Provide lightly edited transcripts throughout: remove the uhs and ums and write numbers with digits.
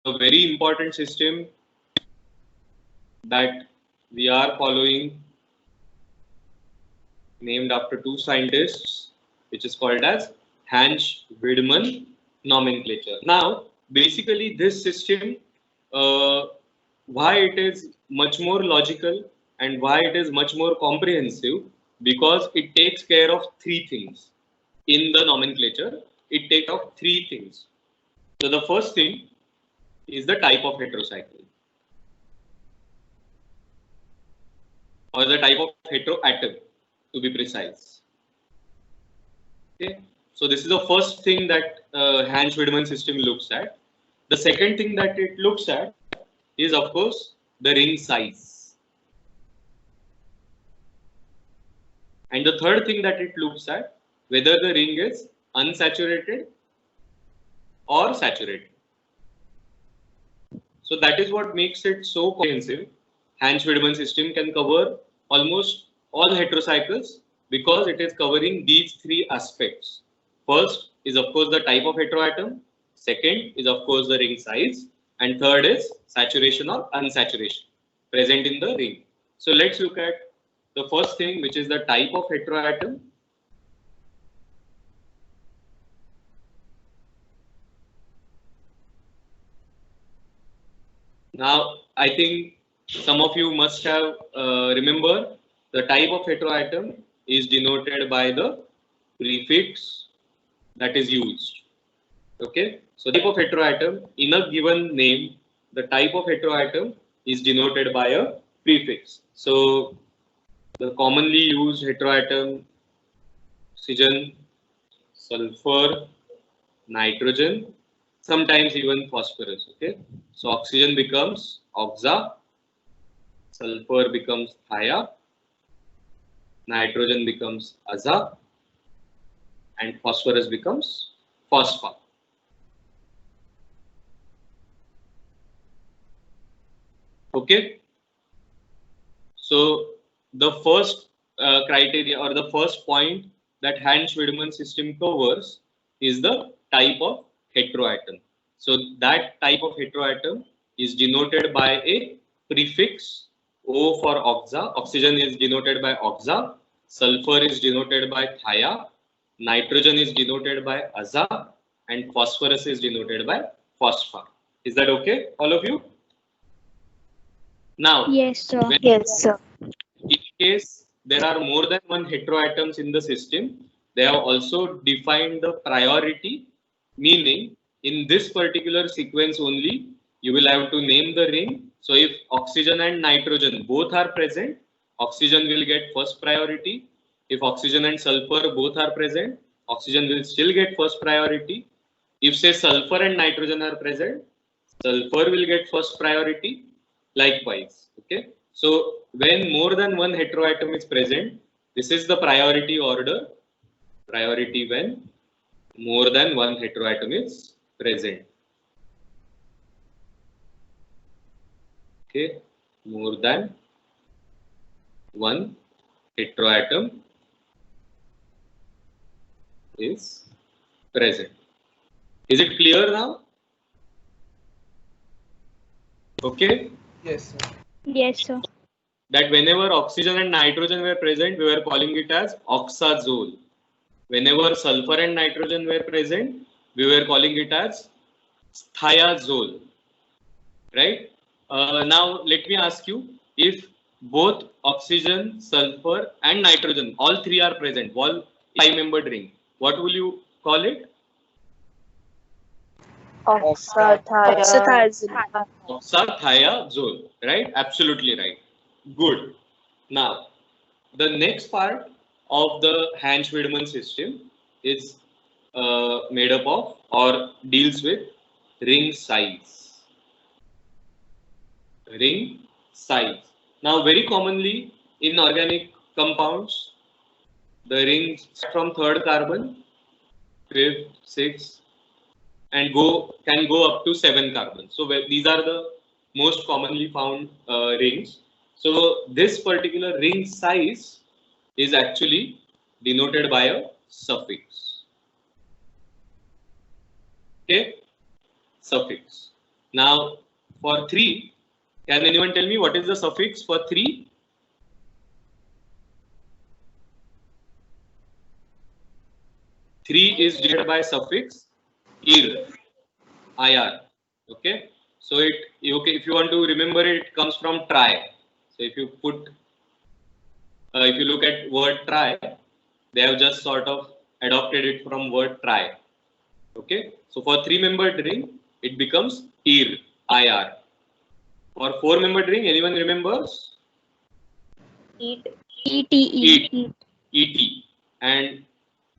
a very important system that we are following, named after two scientists, which is called as Hansch-Widman nomenclature. Now, basically, this system, uh, why it is much more logical and why it is much more comprehensive, because it takes care of three things in the nomenclature. It takes care of three things. So the first thing is the type of heterocycle, or the type of heteroatom, to be precise. Okay, so this is the first thing that Hansch-Widman system looks at. The second thing that it looks at is, of course, the ring size. And the third thing that it looks at, whether the ring is unsaturated or saturated. So that is what makes it so comprehensive. Hansch-Widman system can cover almost all heterocycles because it is covering these three aspects. First is, of course, the type of heteroatom. Second is, of course, the ring size. And third is saturation or unsaturation present in the ring. So let's look at the first thing, which is the type of heteroatom. Now, I think some of you must have remember the type of heteroatom is denoted by the prefix that is used. Okay, so type of heteroatom in a given name, the type of heteroatom is denoted by a prefix. So the commonly used heteroatom: oxygen, sulfur, nitrogen, sometimes even phosphorus. Okay, so oxygen becomes oxa, sulfur becomes thia, nitrogen becomes aza, and phosphorus becomes phosphor. Okay, so the first criteria, or the first point that Hansch-Widman system covers, is the type of heteroatom. So that type of heteroatom is denoted by a prefix. O for oxa, oxygen is denoted by oxa, sulfur is denoted by thia, nitrogen is denoted by aza, and phosphorus is denoted by phosphor. Is that okay, all of you? Now, Yes, sir. Yes, sir. in case there are more than one heteroatoms in the system, they have also defined the priority, meaning in this particular sequence only, you will have to name the ring. So if oxygen and nitrogen both are present, oxygen will get first priority. If oxygen and sulfur both are present, oxygen will still get first priority. If say sulfur and nitrogen are present, sulfur will get first priority. Likewise, okay. So when more than one heteroatom is present, this is the priority order. Priority when more than one heteroatom is present. Okay, more than one heteroatom is present. Is it clear now? Okay. Yes, sir. Yes, sir. That whenever oxygen and nitrogen were present, we were calling it as oxazole. Whenever sulfur and nitrogen were present, we were calling it as thiazole. Right? Now, let me ask you, if both oxygen, sulfur, and nitrogen, all three are present, all five-membered ring, what will you call it? Oxathiazole. Oxathiazole, right? Absolutely right. Good. Now, the next part of the Hansch-Widman system is made up of, or deals with, ring size. Ring size. Now, very commonly in organic compounds, the rings from third carbon, fifth, sixth, and can go up to 7 carbons. So these are the most commonly found rings. So this particular ring size is actually denoted by a suffix. Okay, suffix. Now for 3, can anyone tell me what is the suffix for 3? Three is denoted by suffix ir. Okay, so if you want to remember it, it comes from try. So if you look at word try, they have just sort of adopted it from word try. Okay, so for 3-membered ring, it becomes ir. For 4-membered ring, anyone remembers? Et. And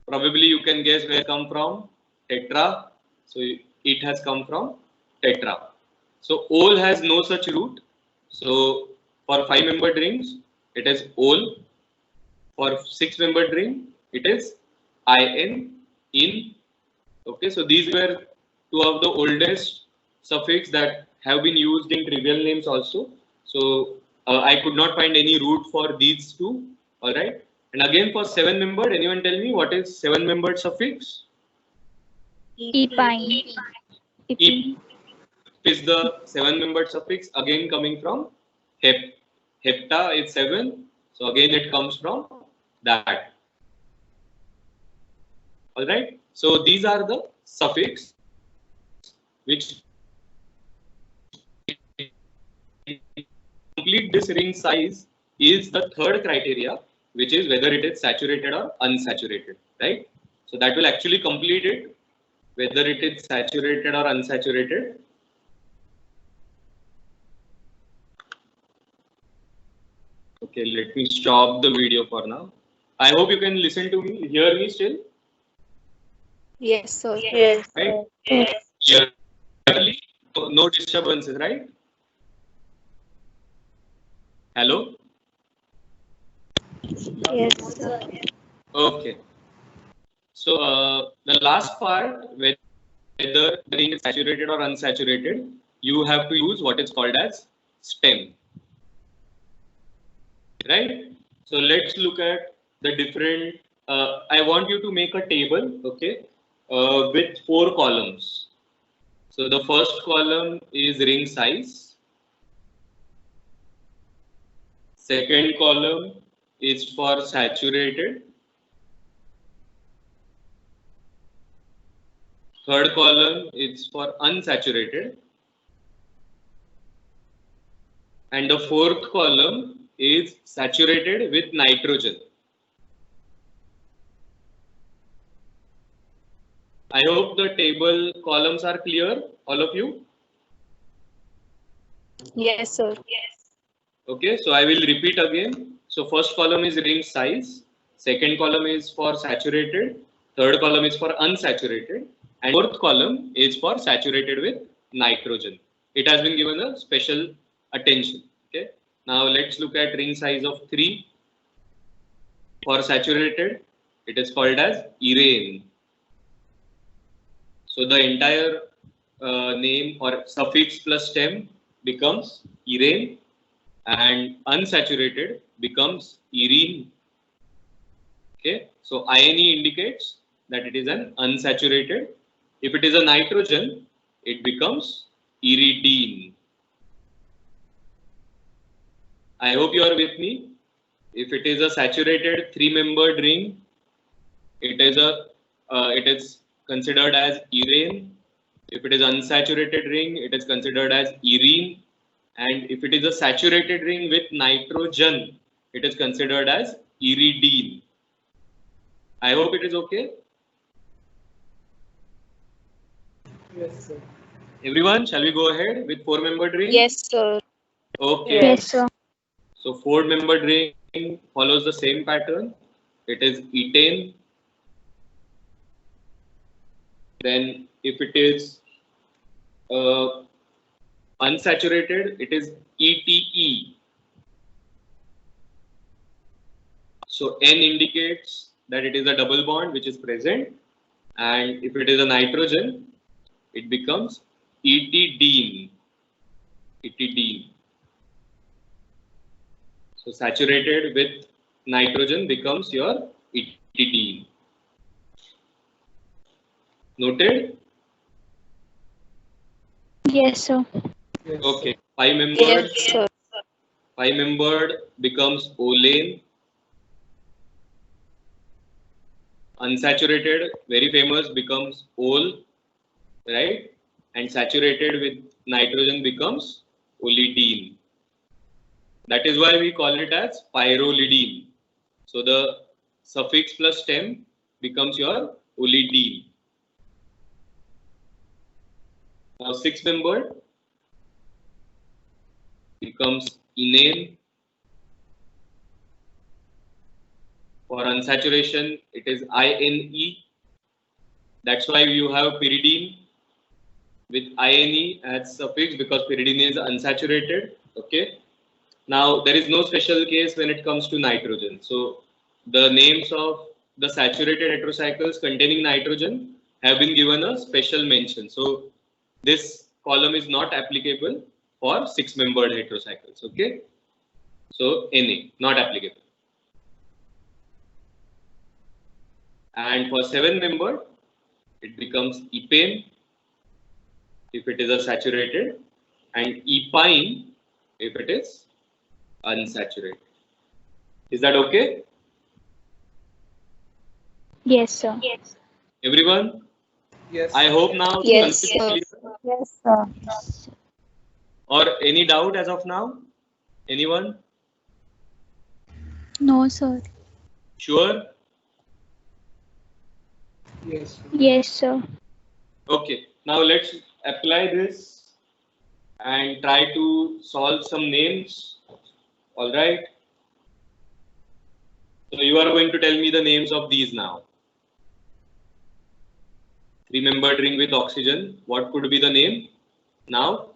probably you can guess where it come from. Tetra. So it has come from tetra. So ol has no such root. So for 5-membered rings, it is ol. For 6-membered ring, it is in. Okay, so these were two of the oldest suffix that have been used in trivial names also. So I could not find any root for these two. All right. And again for 7-membered, anyone tell me what is 7-membered suffix? Epine. Ep is the 7-membered suffix, again coming from hep. Hepta is 7. So again it comes from that. All right. So these are the suffix which complete this ring size is the third criteria, which is whether it is saturated or unsaturated, right? So that will actually complete it, whether it is saturated or unsaturated. Okay, let me stop the video for now. I hope you can listen to me, hear me still. Yes, sir. Yes. Right? Yes. Clearly, no disturbances, right? Hello? Yes, sir. Okay. So the last part, whether the ring is saturated or unsaturated, you have to use what is called as stem. Right? So let's look at the different. I want you to make a table, okay, with 4 columns. So the first column is ring size. Second column is for saturated. Third column is for unsaturated. And the fourth column is saturated with nitrogen. I hope the table columns are clear, all of you. Yes, sir. Okay, so I will repeat again. So first column is ring size, second column is for saturated, third column is for unsaturated, and fourth column is for saturated with nitrogen. It has been given a special attention. Okay, now let's look at ring size of 3. For saturated, it is called as irane. So the entire name or suffix plus stem becomes irane, and unsaturated becomes irene. Okay, so INE indicates that it is an unsaturated. If it is a nitrogen, it becomes iridine. I hope you are with me. If it is a saturated 3-membered ring, it is considered as irane. If it is unsaturated ring, it is considered as irene. And if it is a saturated ring with nitrogen, it is considered as iridine. I hope it is okay. Yes, sir. Everyone, shall we go ahead with 4-membered ring? Yes, sir. Okay. Yes, sir. So 4-membered ring follows the same pattern. It is ethane. Then if it is unsaturated, it is ETE. So N indicates that it is a double bond which is present, and if it is a nitrogen, it becomes etidene. Etidene. So saturated with nitrogen becomes your etidene. Noted? Yes, sir. Yes. Okay, 5-membered. Yes, sir. 5-membered becomes olane. Unsaturated, very famous, becomes ol, right? And saturated with nitrogen becomes olidine. That is why we call it as pyrrolidine. So the suffix plus stem becomes your olidine. Now 6-membered becomes enane. For unsaturation, it is INE. That's why you have pyridine with INE as suffix, because pyridine is unsaturated. Okay. Now there is no special case when it comes to nitrogen. So the names of the saturated heterocycles containing nitrogen have been given a special mention. So this column is not applicable for 6-membered heterocycles. Okay. So Na, not applicable. And for 7-membered, it becomes epane if it is a saturated, and epine if it is unsaturated. Is that okay? Yes, sir. Everyone? Yes. I hope now the Yes, concept sir. is clear. Yes, sir. Or any doubt as of now? Anyone? No, sir. Sure? Yes. Yes, sir. Okay. Now let's apply this and try to solve some names. All right. So you are going to tell me the names of these now. 3-membered ring with oxygen. What could be the name? Now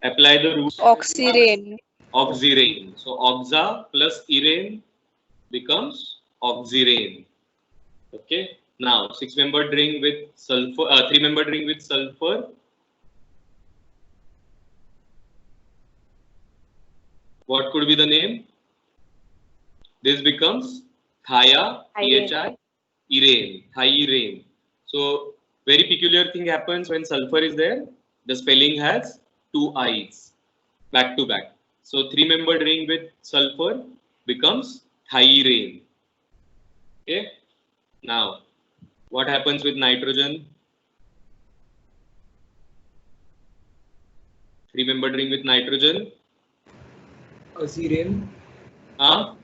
apply the rule. Oxyrane. Oxyrane. So oxa plus irane becomes oxyrane. Okay. Now 6-membered ring with sulfur. 3-membered ring with sulfur. What could be the name? This becomes thia, THI, irane, thiirane. So very peculiar thing happens when sulfur is there. The spelling has 2 I's back to back. So 3-membered ring with sulfur becomes thiirane. Okay. Now what happens with nitrogen? 3-membered ring with nitrogen. Azirane. Huh?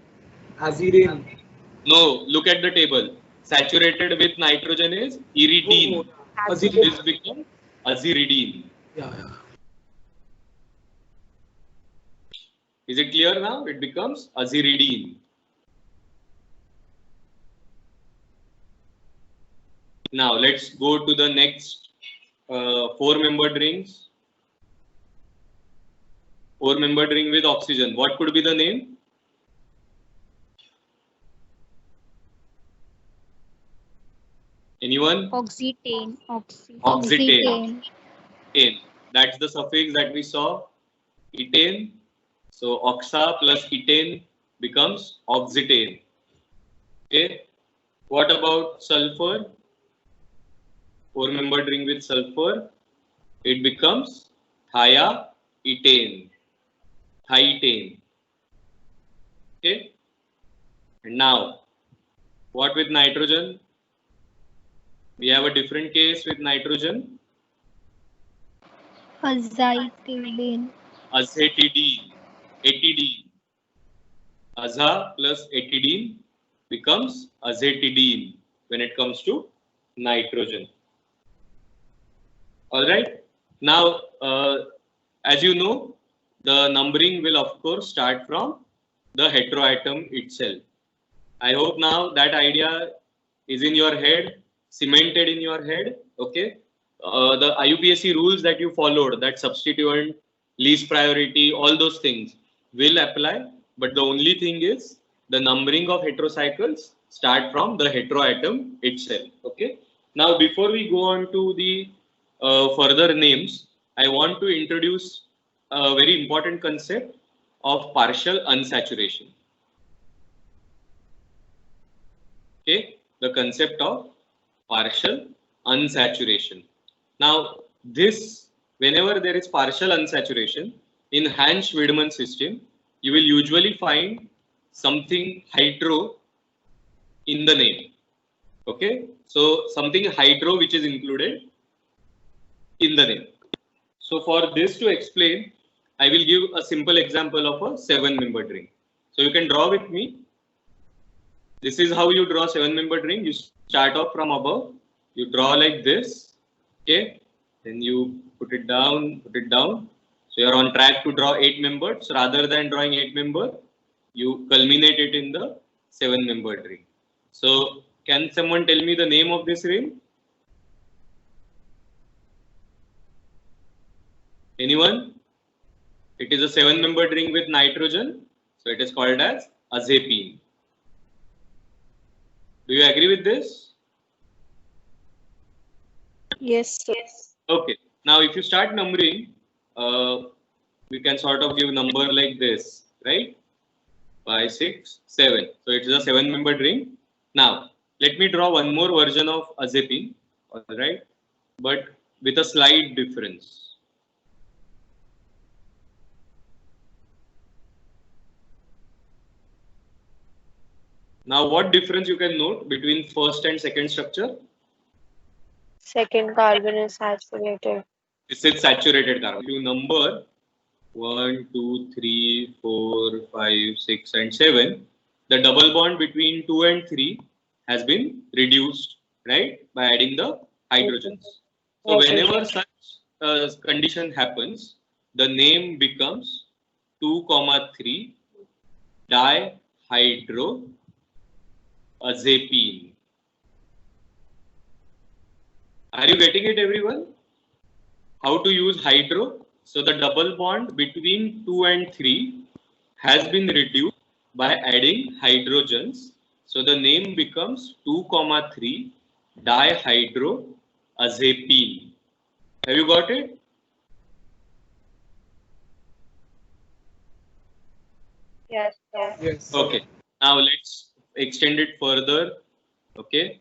Azirane. No, look at the table. Saturated with nitrogen is iridine. Azirane. This becomes aziridine. Yeah. Is it clear now? It becomes aziridine. Now let's go to the next 4-membered rings. 4-membered ring with oxygen. What could be the name? Anyone? Oxetane. Oxetane. Ane. That's the suffix that we saw. Etane. So oxa plus etane becomes oxetane. Okay. What about sulfur? 4-membered ring with sulfur. It becomes thiaetane. Thietane. Okay. And now, what with nitrogen? We have a different case with nitrogen. Azitidine. Acetidine. Etidine. Aza plus etidine becomes acetidine when it comes to nitrogen. All right. Now, as you know, the numbering will of course start from the heteroatom itself. I hope now that idea is in your head, cemented in your head. Okay. The IUPAC rules that you followed, that substituent, least priority, all those things will apply. But the only thing is the numbering of heterocycles start from the heteroatom itself. Okay. Now, before we go on to the further names, I want to introduce a very important concept of partial unsaturation. Okay, the concept of partial unsaturation. Now, this whenever there is partial unsaturation in Hansch-Widman system, you will usually find something hydro in the name. Okay, so something hydro which is included in the name. So for this to explain, I will give a simple example of a 7-membered ring. So you can draw with me. This is how you draw 7-membered ring. You start off from above. You draw like this. Okay. Then you put it down, So you're on track to draw 8-membered. So rather than drawing 8-membered, you culminate it in the 7-membered ring. So can someone tell me the name of this ring? Anyone? It is a 7-membered ring with nitrogen. So it is called as azepine. Do you agree with this? Yes, sir. Okay. Now, if you start numbering, we can sort of give number like this, right? 5, 6, 7. So it is a 7-membered ring. Now, let me draw one more version of azepine, all right? But with a slight difference. Now, what difference you can note between first and second structure? Second carbon is saturated. This is saturated carbon. If you number 1, 2, 3, 4, 5, 6, and 7, the double bond between 2 and 3 has been reduced, right, by adding the hydrogens. So whenever such condition happens, the name becomes 2,3 dihydroazepine. Are you getting it, everyone? How to use hydro? So the double bond between 2 and 3 has been reduced by adding hydrogens. So the name becomes 2,3 dihydroazepine. Have you got it? Yes, sir. Yes. Okay. Now let's extend it further. Okay.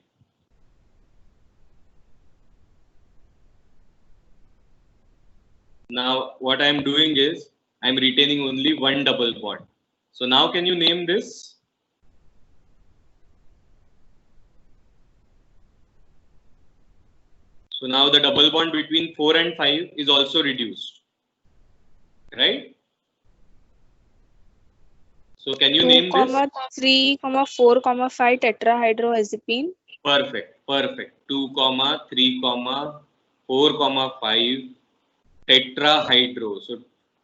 Now what I am doing is I am retaining only one double bond. So now can you name this? So now the double bond between 4 and 5 is also reduced, right? So can you name this? 3, 4, 5 tetrahydroazepine. Perfect, perfect. 2, 3, 4, 5 tetrahydro. So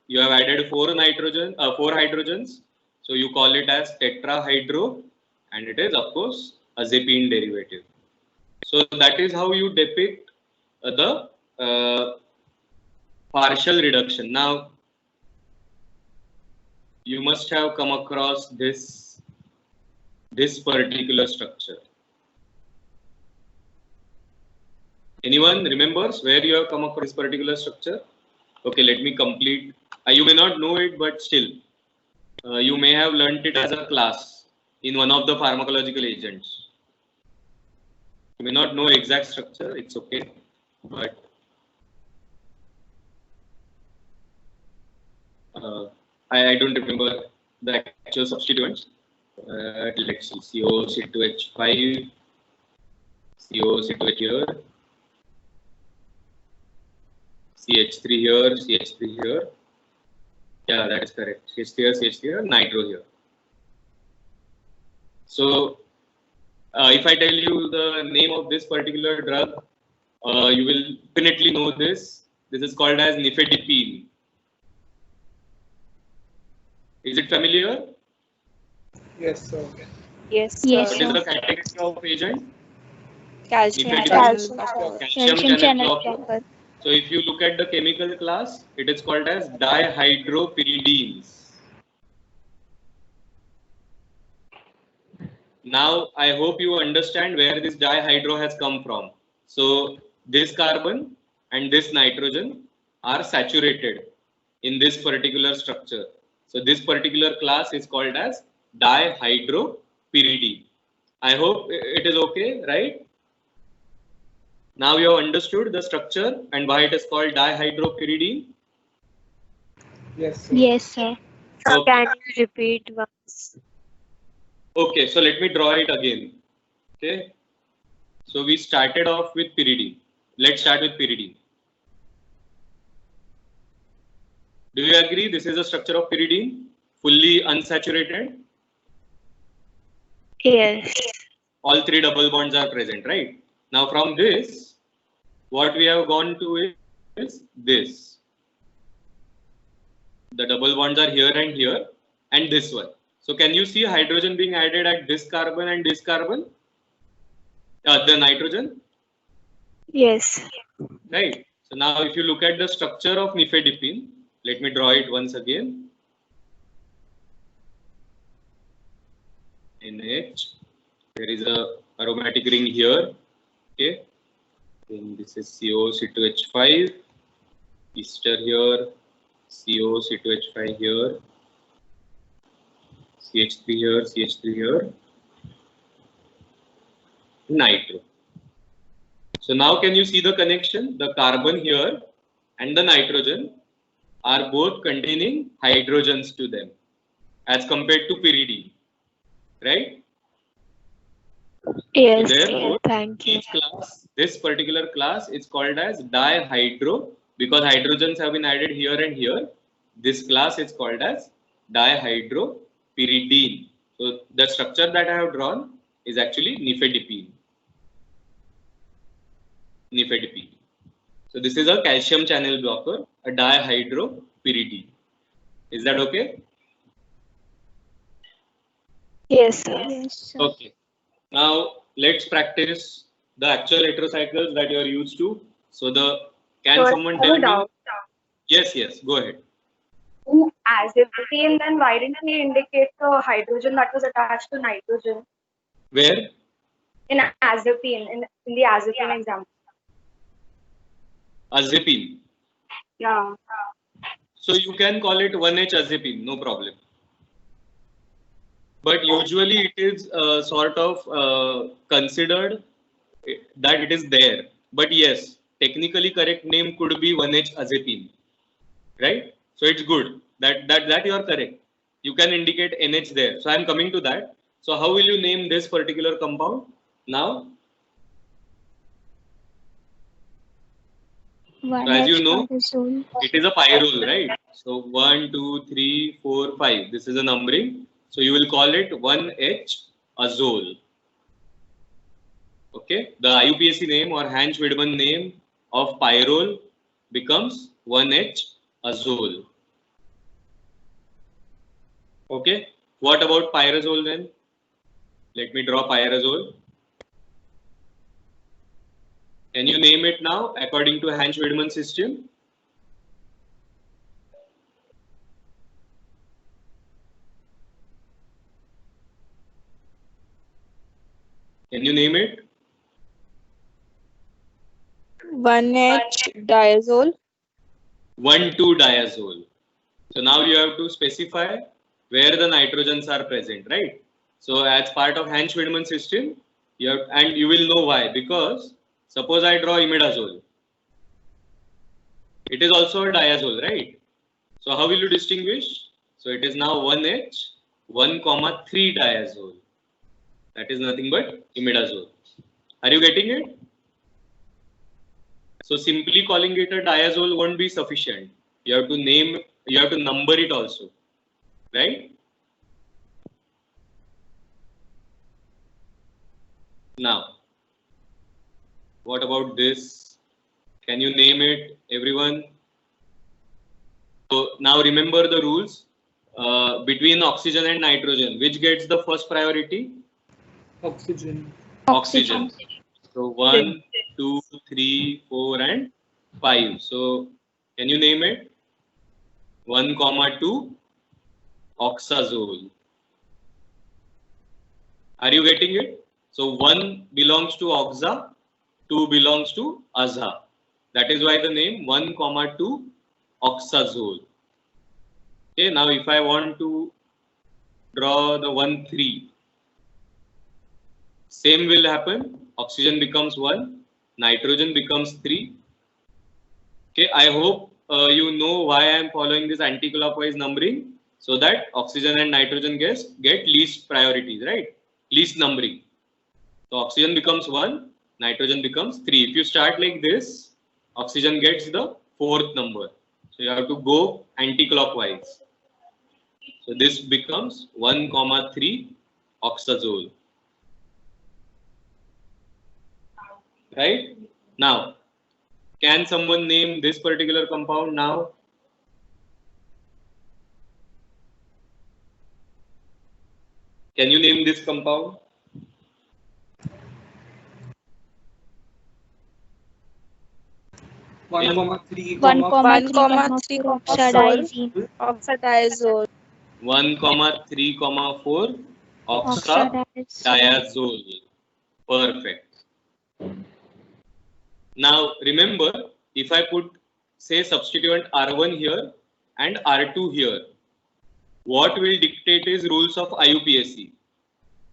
you have added 4 hydrogens. So you call it as tetrahydro, and it is of course azepine derivative. So that is how you depict the partial reduction. Now you must have come across this particular structure. Anyone remembers where you have come across this particular structure? Okay, let me complete. You may not know it, but still, you may have learnt it as a class in one of the pharmacological agents. You may not know exact structure, it's okay, but I don't remember the actual substituents. Let's see, COC2H5, COC2H here, CH3 here, CH3 here. Yeah, that is correct. CH3 here, nitro here. So, if I tell you the name of this particular drug, you will definitely know this. This is called as nifedipine. Is it familiar? Yes, sir. Yes, sir. What is the category of agent? Calcium Nifedipine. Calcium channel blocker. blocker. So if you look at the chemical class, it is called as dihydropyridines. Now I hope you understand where this dihydro has come from. So this carbon and this nitrogen are saturated in this particular structure. So this particular class is called as dihydropyridine. I hope it is okay, right? Now you have understood the structure and why it is called dihydropyridine. Yes, sir. Yes, sir. Sir, Okay. can you repeat once? Okay, so let me draw it again. Okay. So we started off with pyridine. Let's start with pyridine. Do you agree this is the structure of pyridine? Fully unsaturated? Yes. All three double bonds are present, right? Now from this, what we have gone to is this. The double bonds are here and this one. So can you see hydrogen being added at this carbon and this carbon? The nitrogen, Yes. right? So now if you look at the structure of nifedipine, let me draw it once again. NH, there is a aromatic ring here, okay? Then this is CO, C2H5, ester here, CO, C2H5 here, CH3 here, CH3 here, nitro. So now can you see the connection? The carbon here and the nitrogen are both containing hydrogens to them as compared to pyridine, right? Yes. So therefore, Thank you. each class, this particular class is called as dihydro because hydrogens have been added here and here. This class is called as dihydropyridine. So the structure that I have drawn is actually nifedipine. Nifedipine. So this is a calcium channel blocker, a dihydropyridine. Is that okay? Yes, sir. Yes, sir. Okay. Now let's practice the actual heterocycles that you are used to. So can someone tell me? Yes, go ahead. Azepine, then why didn't we indicate the hydrogen that was attached to nitrogen Where? in azepine, in the azepine example? Azepine. Yeah. So you can call it 1H azepine, no problem. But usually it is sort of considered that it is there. But yes, technically correct name could be 1H azepine, right? So it's good that you are correct. You can indicate NH there. So I'm coming to that. So how will you name this particular compound now? So as you know, it is a pyrrole, right? So 1, 2, 3, 4, 5. This is a numbering. So you will call it 1H azole. Okay. The IUPAC name or Hansch-Widman name of pyrrole becomes 1H azole. Okay. What about pyrazole then? Let me draw pyrazole. Can you name it now according to Hansch-Widman system? Can you name it? 1H diazole. 1,2-diazole. So now you have to specify where the nitrogens are present, right? So as part of Hansch-Widman system, and you will know why, because suppose I draw imidazole. It is also a diazole, right? So how will you distinguish? So it is now 1H, 1,3-diazole. That is nothing but imidazole. Are you getting it? So simply calling it a diazole won't be sufficient. You have to number it also, right? Now, what about this? Can you name it, everyone? So now remember the rules between oxygen and nitrogen. Which gets the first priority? Oxygen. Oxygen. So 1, 2, 3, 4, and 5. So can you name it? 1,2 oxazole. Are you getting it? So 1 belongs to oxa, 2 belongs to aza. That is why the name 1,2 oxazole. Okay, now if I want to draw the 1,3, same will happen. Oxygen becomes 1, nitrogen becomes 3. Okay, I hope you know why I am following this anti-clockwise numbering, so that oxygen and nitrogen gas get least priorities, right? Least numbering. So oxygen becomes 1, nitrogen becomes 3. If you start like this, oxygen gets the 4th number. So you have to go anti-clockwise. So this becomes 1,3 oxazole. Right? Now, can someone name this particular compound now? Can you name this compound? One Yeah. comma three 1,3 oxazole. oxadiazole. 1,3,4 Oxadiazole. oxadiazole. Perfect. Now remember, if I put say substituent R1 here and R2 here, what will dictate is rules of IUPAC.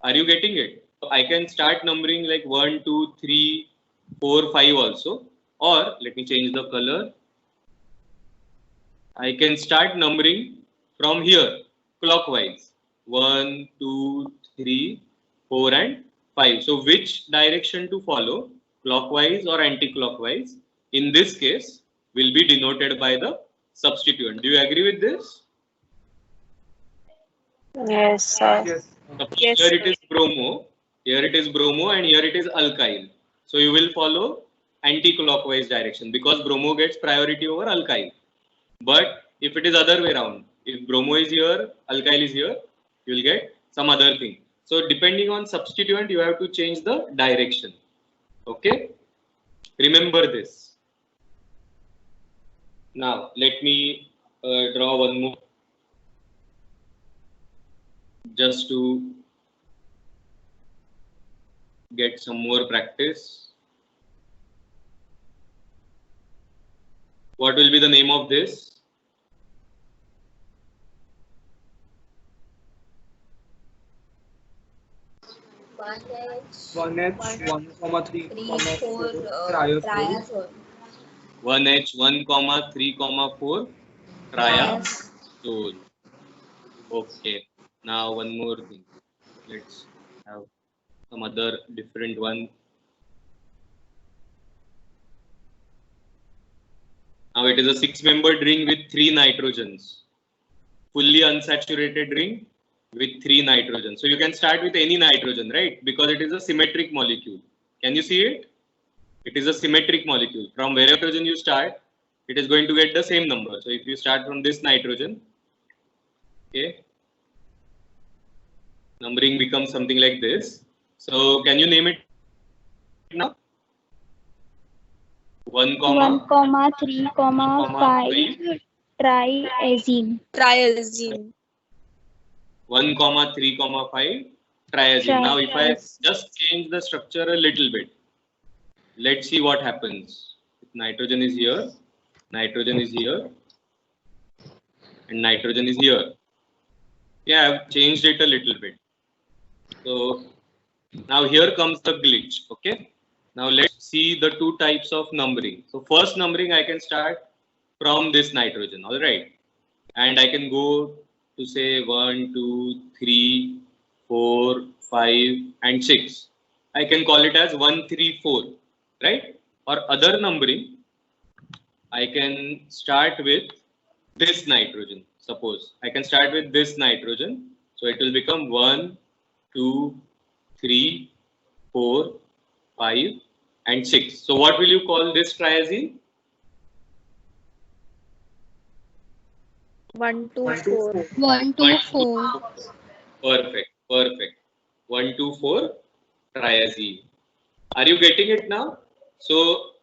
Are you getting it? So I can start numbering like 1, 2, 3, 4, 5 also. Or let me change the color. I can start numbering from here clockwise. 1, 2, 3, 4 and 5. So which direction to follow, clockwise or anti-clockwise, in this case will be denoted by the substituent. Do you agree with this? Yes, sir. Yes. Yes, Here sir. it is bromo, here it is bromo and here it is alkyl. So you will follow anti-clockwise direction because bromo gets priority over alkyl. But if it is other way around, if bromo is here, alkyl is here, you will get some other thing. So depending on substituent, you have to change the direction. Okay? Remember this. Now let me draw one more just to get some more practice. What will be the name of this? One H 1,3,4 triazole. 1H 1,3,4 triazole. Okay. Now one more thing. Let's have some other different one. Now it is a 6-membered ring with 3 nitrogens. Fully unsaturated ring with 3 nitrogens. So you can start with any nitrogen, right? Because it is a symmetric molecule. Can you see it? It is a symmetric molecule. From wherever nitrogen you start, it is going to get the same number. So if you start from this nitrogen, okay, numbering becomes something like this. So can you name it now? 1,3,5 triazine. Triazine. 1,3,5 triazine. Now if I just change the structure a little bit, let's see what happens. Nitrogen is here, nitrogen is here, and nitrogen is here. Yeah, I've changed it a little bit. So now here comes the glitch. Okay. Now let's see the two types of numbering. So first numbering I can start from this nitrogen. All right. And I can go to say 1, 2, 3, 4, 5, and 6. I can call it as 1, 3, 4. Right. Or other numbering, I can start with this nitrogen. Suppose I can start with this nitrogen. So it will become 1, 2, 3, 4, 5, and 6. So what will you call this triazine? 1, 2, 4. 1, 2, 4. Perfect. Perfect. 1, 2, 4 triazine. Are you getting it now? So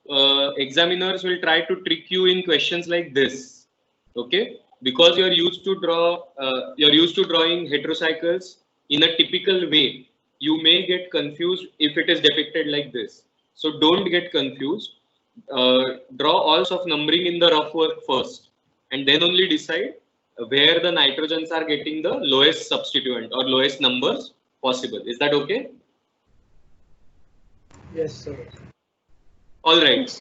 examiners will try to trick you in questions like this. Okay, because you're used to drawing heterocycles in a typical way. You may get confused if it is depicted like this. So don't get confused. Draw all sorts of numbering in the rough work first, and then only decide where the nitrogens are getting the lowest substituent or lowest numbers possible. Is that okay? Yes, sir. All right.